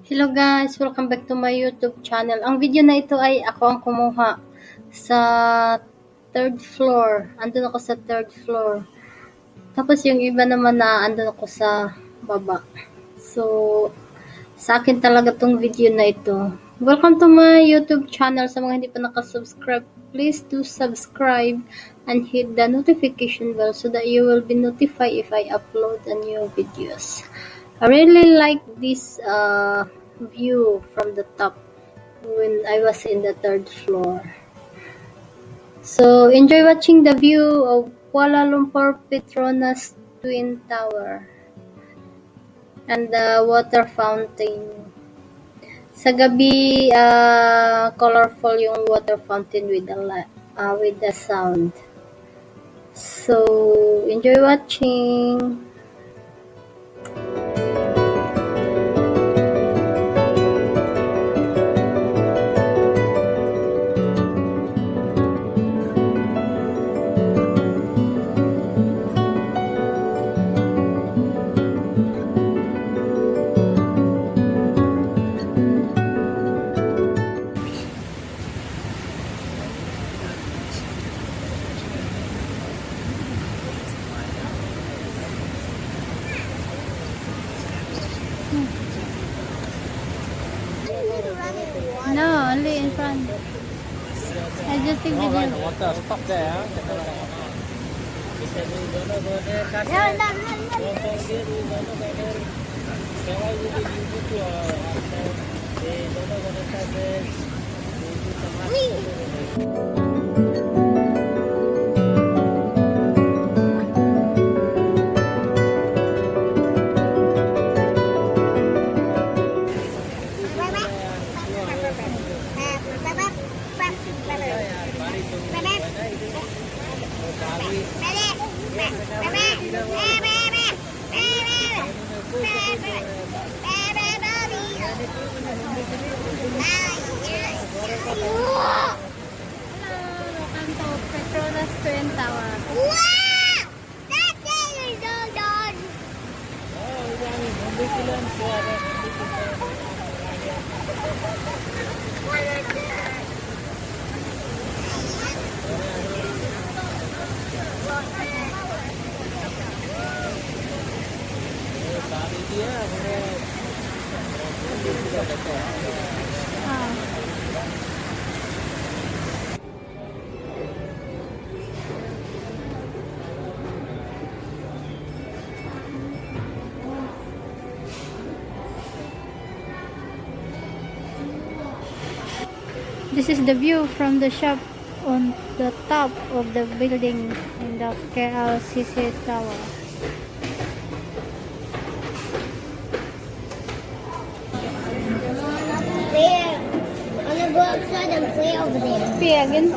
Hello guys, welcome back to my YouTube channel. Ang video na ito ay ako ang kumuha sa third floor. Andun ako sa third floor. Tapos yung iba naman na andun ako sa baba. So, sa akin talaga tong video na ito. Welcome to my YouTube channel. Sa mga hindi pa nakasubscribe, please do subscribe and hit the notification bell so that you will be notified if I upload a new videos. I really like this view from the top when I was in the third floor. So, enjoy watching the view of Kuala Lumpur Petronas Twin Tower and the water fountain. Sa gabi, colorful yung water fountain with the sound. So, enjoy watching. No, only in front. I just think video. Water stop there. Welcome to Petronas Twin Tower. Wow! That thing is so done. What is that? This is the view from the shop on the top of the building in the KLCC tower. There. I'm gonna go outside and play over there. Play again.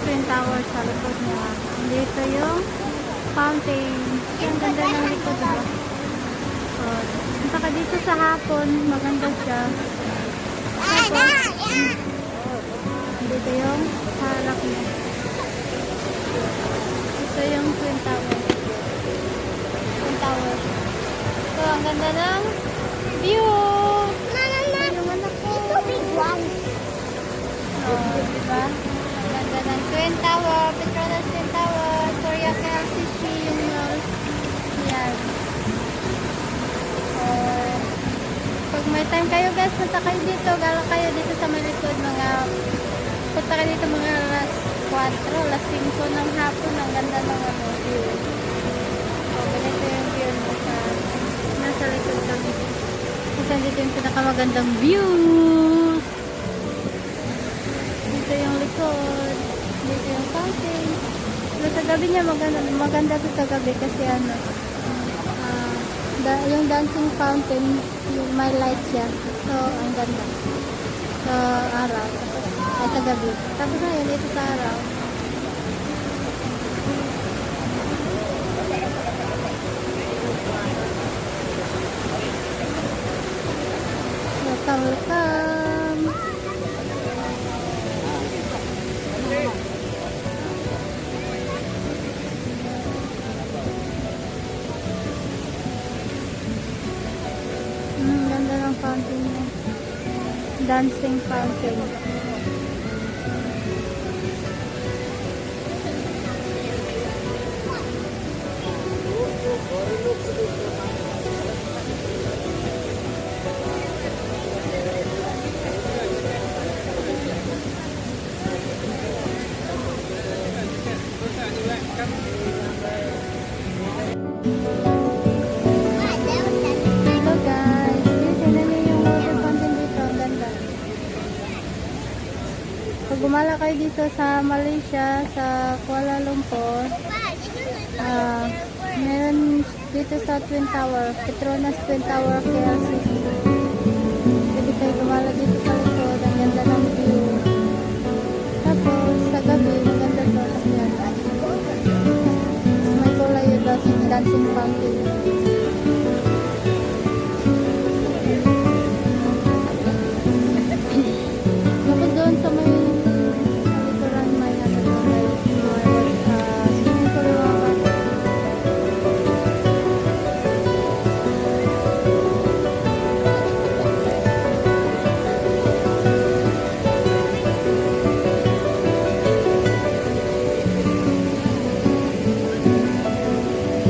Twin Towers sa likod niya. Dito yung fountain. Ang ganda ng likod, diba? Oh, punta ka dito sa hapon. Maganda siya. Tapos, dito yung harap niya. Ito yung Twin Towers. Twin Towers. So, ang ganda ng view. Yung anak ko. Oh, diba? Ang ganda ng Twin Tower. Petronas Twin Tower. SuriaKLCC yung mall. Yan. Pag may time kayo guys, punta kayo dito. Gala kayo dito sa may likod. Punta kayo dito mga alas 4, alas 5 ng hapon. Ang ganda ng view. So, ganito yung view nasa likod lang. Kasi dito yung pinakamagandang view. Dito yung likod. Dito yung fountain. Pero sa gabi niya maganda to sa gabi kasi yung dancing fountain, yung may light siya. So, ang ganda. Sa araw. At sa gabi. Tapos na yun, ito sa araw. Welcome, welcome. Ganda ng fountain niya. Dancing fountain. Hello guys, tingnan niyo yung water fountain dito, ang ganda. Pag gumala kayo dito sa Malaysia, sa Kuala Lumpur, meron dito sa Twin Tower, Petronas Twin Tower KLCC. Pwede kayo gumala dito sa likod, ang ganda ng view. Tapos sa gabi, maganda to kasi may kulay yung dancing fountain. Bukod doon sa may likuran, may swimming pool yung mga bata.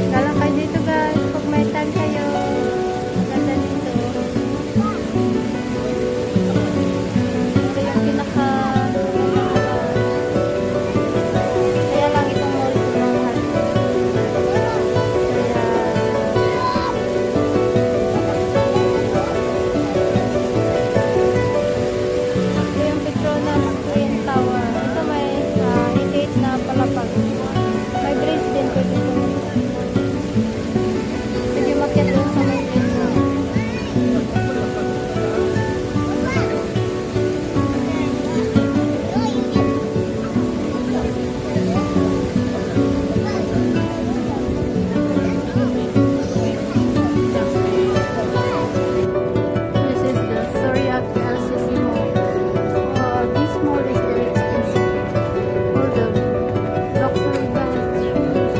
Galang kayo dito guys, pag may time kayo. Maganda dito. Ito yung kaya lang itong mall ko mahal. Ito yung Petronas Twin Tower. Ito may 88 na palapag. May bridge din ko dito. Pwede makiat doon sa may bridge. This is the SuriaKLCC mall. This mall is very expensive. All the luxury bags, shoes,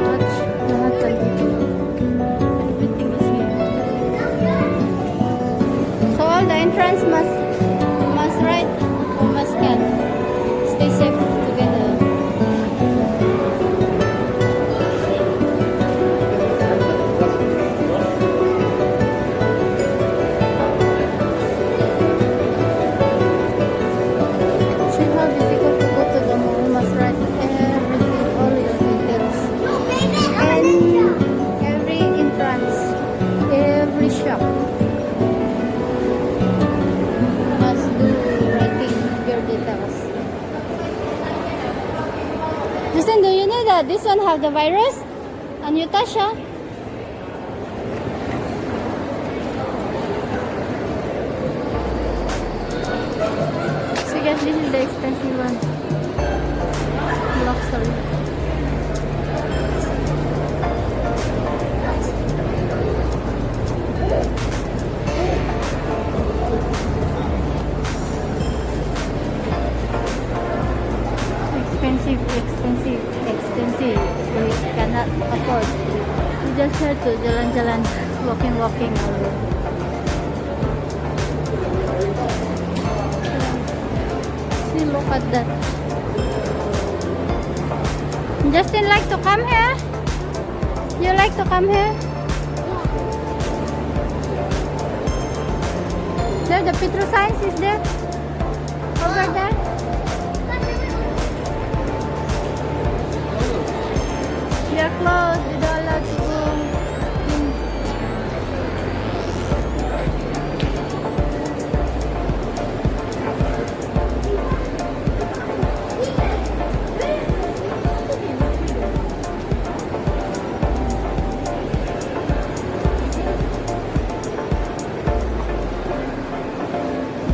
watch, lahat nandito. Everything is here. So all the entrance must write or must scan. Stay safe together. See how difficult to go to the mall. Must write everything, all your details. And every entrance, every shop must do writing your details. Justin, do you know that this one have the virus? And you touch, huh? So guys, this is the expensive one. luxury. Expensive. We cannot afford. We just have to jalan-jalan, walking alone. See, look at that. Justin like to come here? You like to come here? There, the Petronas is there. Over there. We are closed. We don't allow to go in.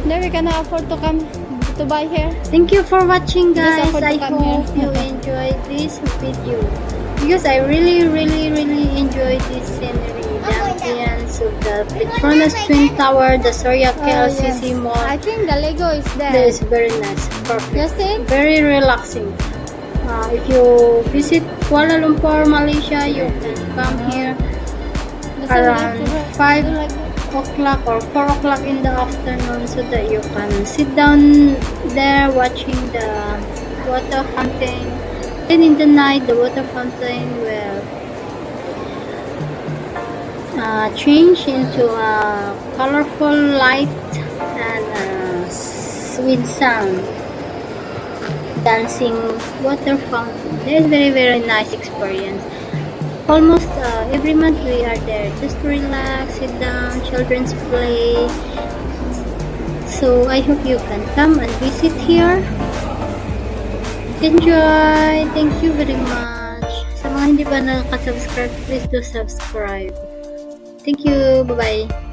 There, we cannot afford to come to buy here. Thank you for watching, guys. I hope you enjoyed this video because I really enjoyed this scenery, the ambience of the Petronas Twin Tower, the SuriaKLCC Mall. I think the Lego is there. That is very nice, perfect, Justin? very relaxing. If you visit Kuala Lumpur, Malaysia, you can come here around 5 o'clock or 4 o'clock in the afternoon so that you can sit down there watching the water fountain. Then in the night, the water fountain will change into a colorful light and with sound, dancing water fountain. It's very nice experience. Almost every month we are there just to relax, sit down, children's play. So I hope you can come and visit here. Enjoy! Thank you very much. Sa mga hindi pa nakaka-subscribe, please do subscribe. Thank you. Bye-bye.